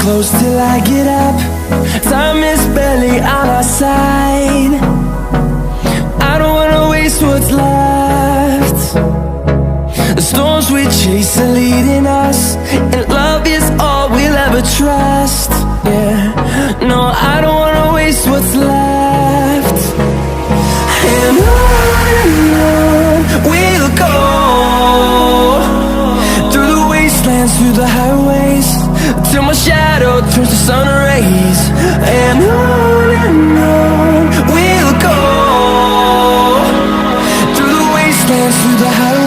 close till I get up. Time is barely on our side. I don't wanna waste what's left. The storms we chase are leading us, and love is all we'll ever trust. Yeah, no, I don't wanna waste what's left. And on we'll go, through the wastelands, through the highways, till my shadow turns to sun rays. And on we'll go, through the wastelands, through the highways,